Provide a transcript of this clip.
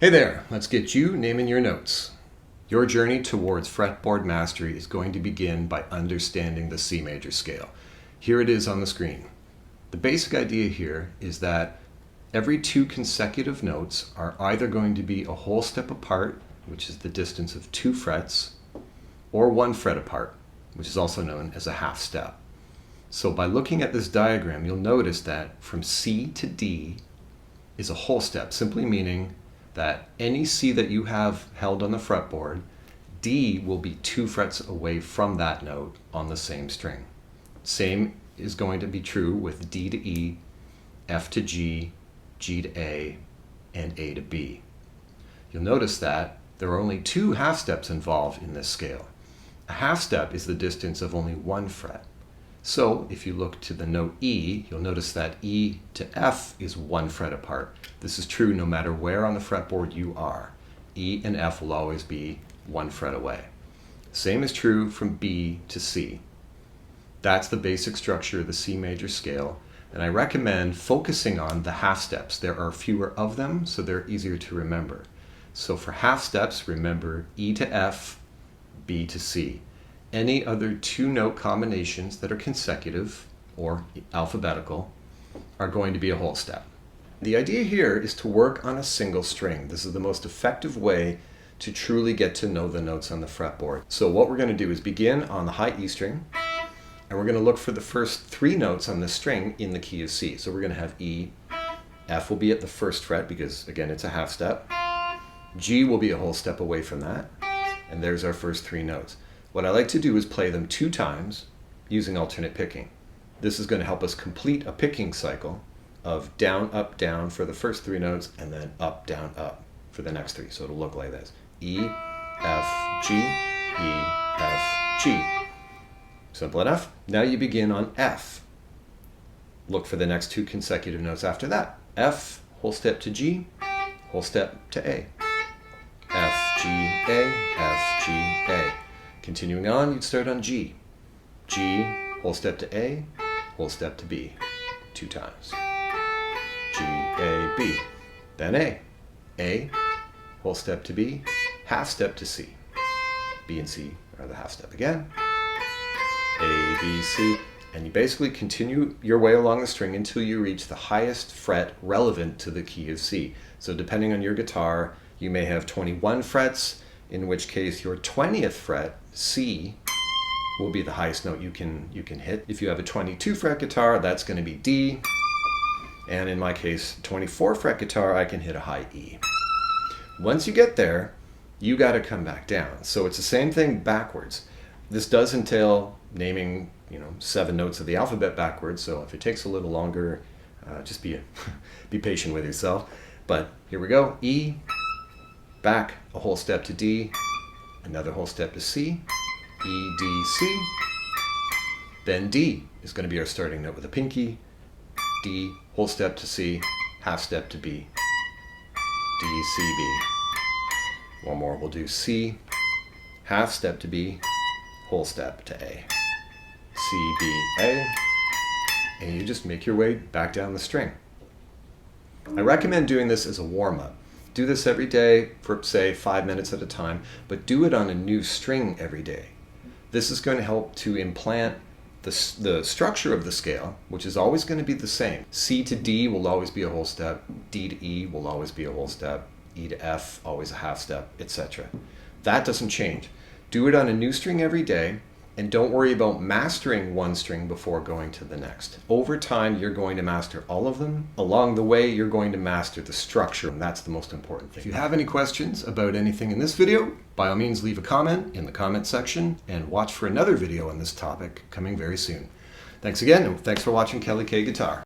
Hey there, let's get you naming your notes. Your journey towards fretboard mastery is going to begin by understanding the C major scale. Here it is on the screen. The basic idea here is that every two consecutive notes are either going to be a whole step apart, which is the distance of 2 frets, or 1 fret apart, which is also known as a half step. So by looking at this diagram, you'll notice that from C to D is a whole step, simply meaning that any C that you have held on the fretboard, D will be 2 frets away from that note on the same string. Same is going to be true with D to E, F to G, G to A, and A to B. You'll notice that there are only 2 half steps involved in this scale. A half step is the distance of only 1 fret. So if you look to the note E, you'll notice that E to F is 1 fret apart. This is true no matter where on the fretboard you are. E and F will always be 1 fret away. Same is true from B to C. That's the basic structure of the C major scale, and I recommend focusing on the half steps. There are fewer of them, so they're easier to remember. So for half steps, remember E to F, B to C. Any other 2-note combinations that are consecutive or alphabetical are going to be a whole step. The idea here is to work on a single string. This is the most effective way to truly get to know the notes on the fretboard. So what we're going to do is begin on the high E string, and we're going to look for the first 3 notes on this string in the key of C. So we're going to have E, F will be at the 1st fret because again it's a half step, G will be a whole step away from that, and there's our first 3 notes. What I like to do is play them 2 times using alternate picking. This is going to help us complete a picking cycle of down, up, down for the first 3 notes, and then up, down, up for the next 3. So it'll look like this. E, F, G, E, F, G. Simple enough. Now you begin on F. Look for the next 2 consecutive notes after that. F, whole step to G, whole step to A. F, G, A, F, G, A. Continuing on, you'd start on G. G, whole step to A, whole step to B. 2 times. G, A, B. Then A. A, whole step to B, half step to C. B and C are the half step again. A, B, C. And you basically continue your way along the string until you reach the highest fret relevant to the key of C. So depending on your guitar, you may have 21 frets, in which case your 20th fret, C, will be the highest note you can hit. If you have a 22 fret guitar, that's going to be D. And in my case, 24 fret guitar, I can hit a high E. Once you get there, you got to come back down. So it's the same thing backwards. This does entail naming 7 notes of the alphabet backwards, so if it takes a little longer, just be patient with yourself. But here we go. E, back a whole step to D, another whole step to C, E, D, C. Then D is going to be our starting note with a pinky. D, whole step to C, half step to B, D, C, B. One more, we'll do C, half step to B, whole step to A, C, B, A, and you just make your way back down the string. I recommend doing this as a warm-up. Do this every day for, say, 5 minutes at a time, but do it on a new string every day. This is going to help to implant the structure of the scale, which is always going to be the same. C to D will always be a whole step, D to E will always be a whole step, E to F always a half step, etc. That doesn't change. Do it on a new string every day, and don't worry about mastering one string before going to the next. Over time, you're going to master all of them. Along the way, you're going to master the structure, and that's the most important thing. If you have any questions about anything in this video, by all means leave a comment in the comment section, and watch for another video on this topic coming very soon. Thanks again, and thanks for watching Kelly K Guitar.